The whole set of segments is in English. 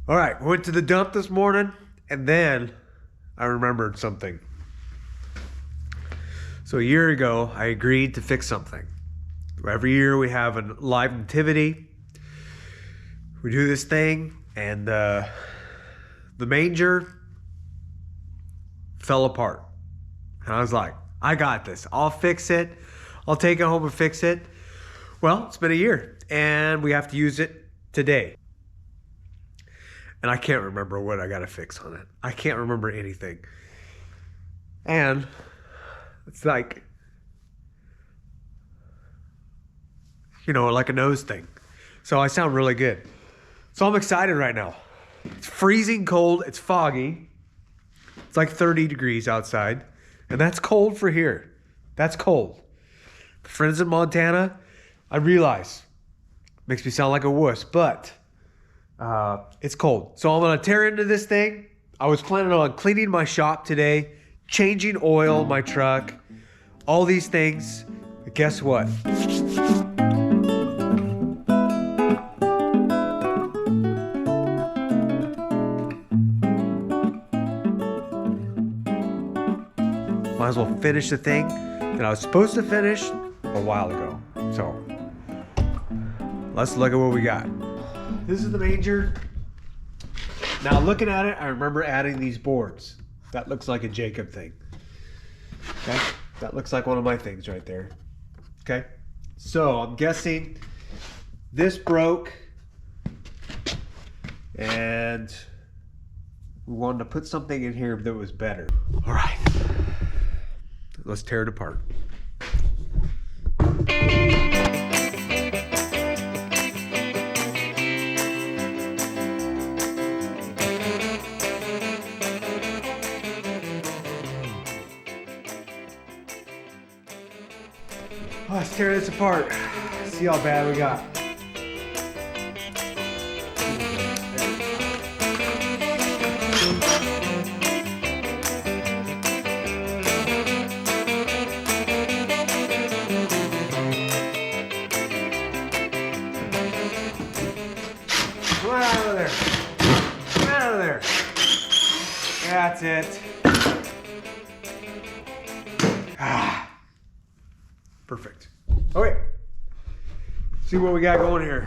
All right, went to the dump this morning, and then I remembered something. So a year ago, I agreed to fix something. Every year we have a live nativity. We do this thing, and the manger fell apart. And I was like, I got this. I'll fix it. I'll take it home and fix it. Well, it's been a year, and we have to use it today. And I can't remember what I got to fix on it. I can't remember anything. And it's like, like a nose thing. So I sound really good. So I'm excited right now. It's freezing cold. It's foggy. It's like 30 degrees outside. And that's cold for here. That's cold. Friends in Montana, I realize, makes me sound like a wuss, but it's cold. So I'm going to tear into this thing. I was planning on cleaning my shop today, changing oil in my truck, all these things. But guess what? Might as well finish the thing that I was supposed to finish a while ago. So let's look at what we got. This is the manger. Now looking at it, I remember adding these boards. That looks like a Jacob thing. Okay, that looks like one of my things right there. Okay, so I'm guessing this broke and we wanted to put something in here that was better. All right, let's tear it apart. Let's tear this apart. See how bad we got. Come on out of there. Come out of there. That's it. Perfect. Okay. See what we got going here.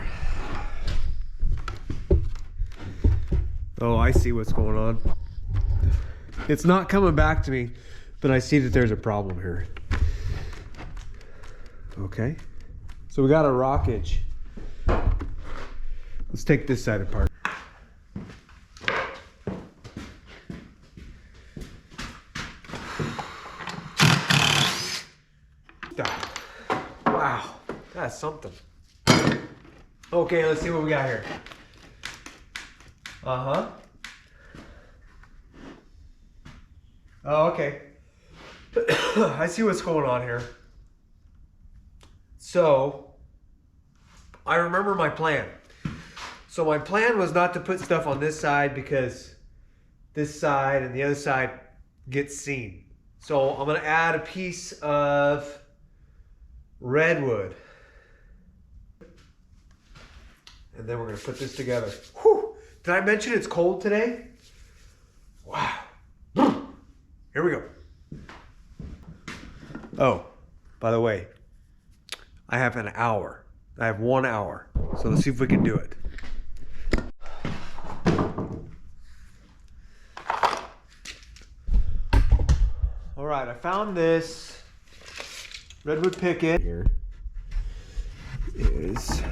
Oh, I see what's going on. It's not coming back to me, but I see that there's a problem here. Okay. So we got a rockage. Let's take this side apart. Wow, that's something. Okay, let's see what we got here. Uh-huh. Oh, okay. I see what's going on here. So, I remember my plan. So my plan was not to put stuff on this side because this side and the other side gets seen. So I'm gonna add a piece of redwood. And then we're gonna put this together. Whew. Did I mention it's cold today? Wow. Here we go. Oh, by the way, I have an hour. I have 1 hour. So let's see if we can do it. All right, I found this redwood picket. Here is,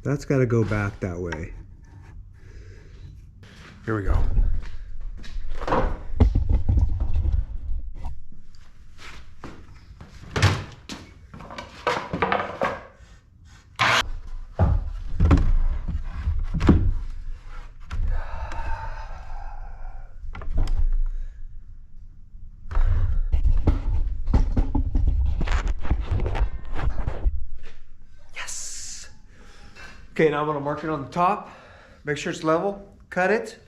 that's got to go back that way. Here we go. Okay, now I'm gonna mark it on the top, make sure it's level, cut it.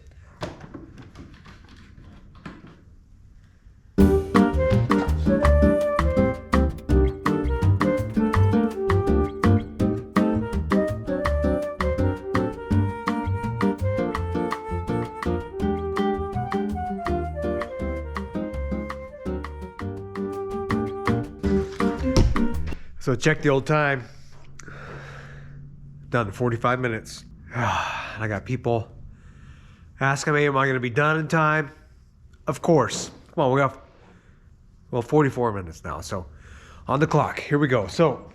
So check the old time. Done in 45 minutes. I got people asking me, am I going to be done in time? Of course. Come on, we got, 44 minutes now. So on the clock, here we go. So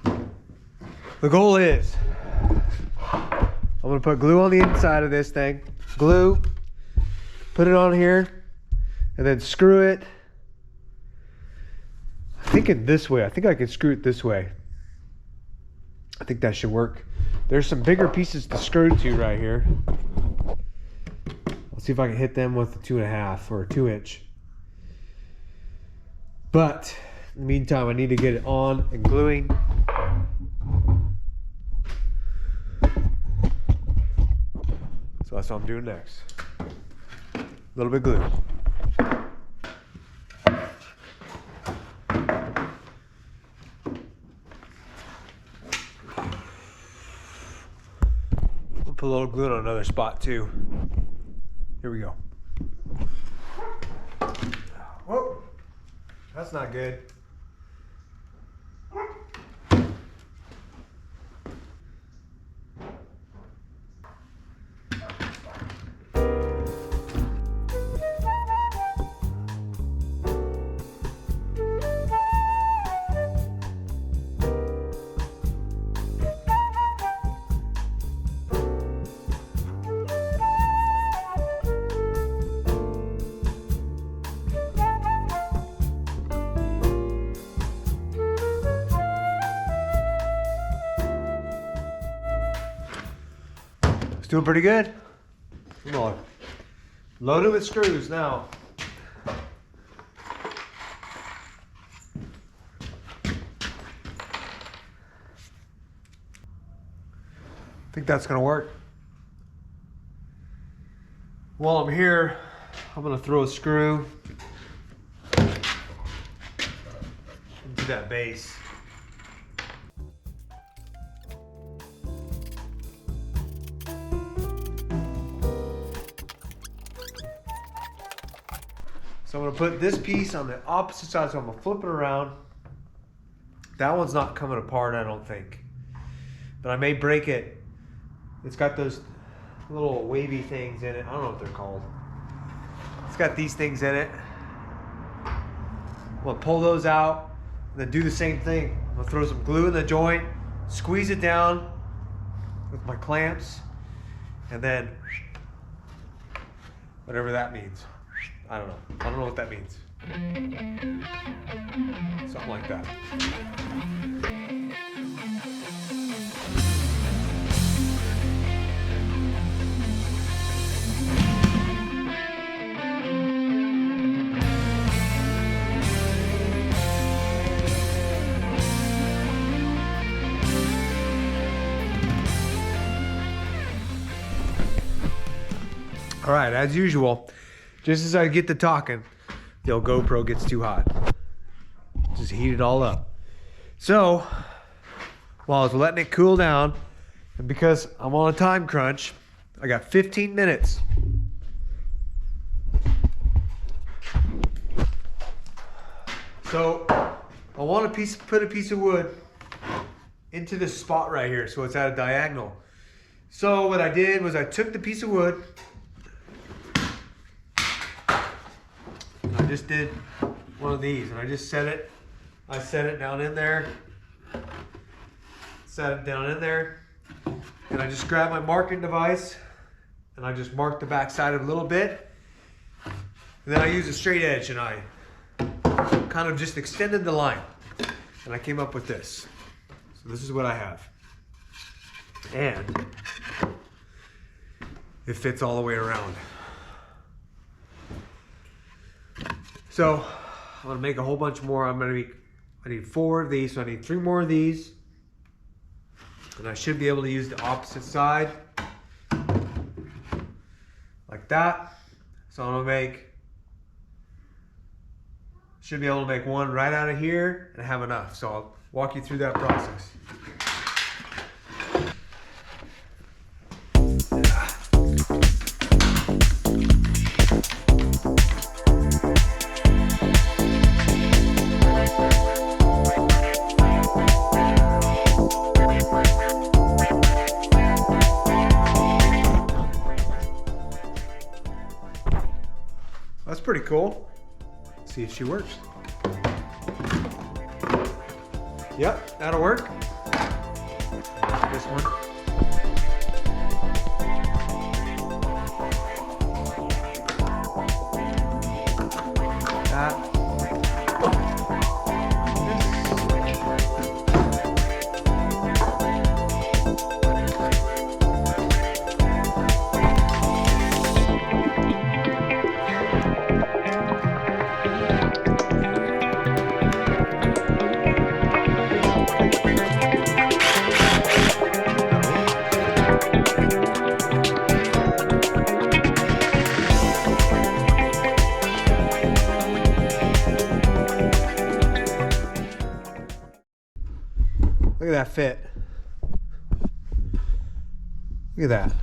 the goal is, I'm going to put glue on the inside of this thing. Glue, put it on here, and then screw it. I think it this way. I think I can screw it this way. I think that should work. There's some bigger pieces to screw to right here. I'll see if I can hit them with a 2.5 or a 2-inch. But in the meantime, I need to get it on and gluing. So that's what I'm doing next. A little bit of glue. Put a little glue on another spot too. Here we go. Whoa, that's not good. Doing pretty good. Come on. Loaded with screws now. I think that's gonna work. While I'm here, I'm gonna throw a screw into that base. So I'm gonna put this piece on the opposite side, so I'm gonna flip it around. That one's not coming apart, I don't think. But I may break it. It's got those little wavy things in it. I don't know what they're called. It's got these things in it. I'm gonna pull those out and then do the same thing. I'm gonna throw some glue in the joint, squeeze it down with my clamps, and then whatever that means. I don't know. I don't know what that means. Something like that. All right, as usual, just as I get to talking, the old GoPro gets too hot. Just heat it all up. So, while I was letting it cool down, and because I'm on a time crunch, I got 15 minutes. So, I want to put a piece of wood into this spot right here, so it's at a diagonal. So what I did was I took the piece of wood, I just did one of these and I just set it down in there, set it down in there, and I just grabbed my marking device and I just marked the back side a little bit, and then I used a straight edge and I kind of just extended the line and I came up with this. So this is what I have, and it fits all the way around. So I'm gonna make a whole bunch more. I need 4 of these, so I need 3 more of these. And I should be able to use the opposite side like that. So I'm gonna should be able to make one right out of here and have enough. So I'll walk you through that process. cool. See if she works. Yep, that'll work. This one. That. Look at that fit. Look at that.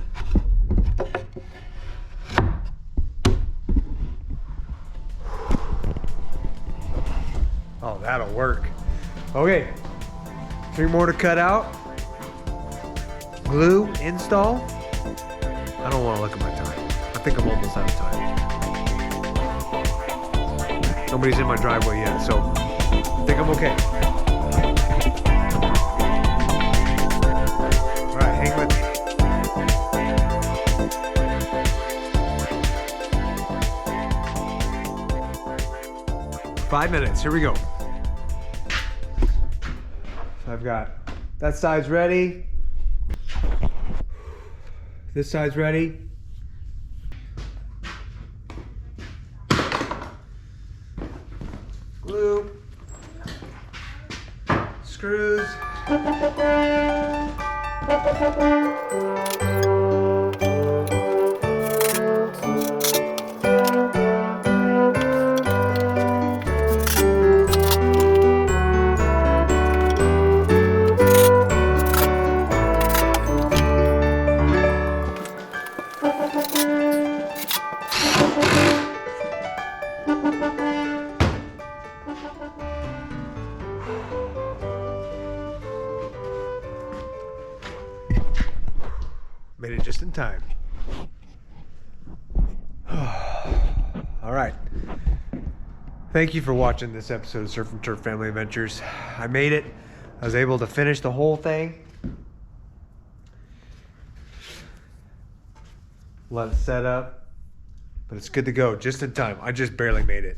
Oh, that'll work. Okay, 3 more to cut out. Glue install. I don't want to look at my time. I think I'm almost out of time. Nobody's in my driveway yet, so I think I'm okay. Hang with me. Five minutes, here we go. So I've got that side's ready. This side's ready. Glue. Screws. Made it just in time. All right. Thank you for watching this episode of Surf and Turf Family Adventures. I made it. I was able to finish the whole thing. Let it set up. But it's good to go just in time. I just barely made it.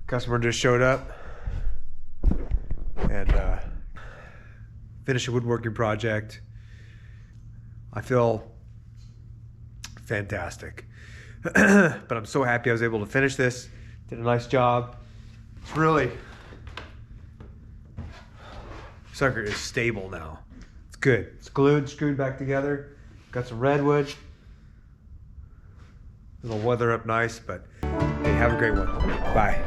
Customer just showed up and finished a woodworking project. I feel fantastic. But I'm so happy I was able to finish this. Did a nice job. It's really, sucker is stable now. It's good. It's glued, screwed back together. Got some redwood. It'll weather up nice, but hey, have a great one. Bye.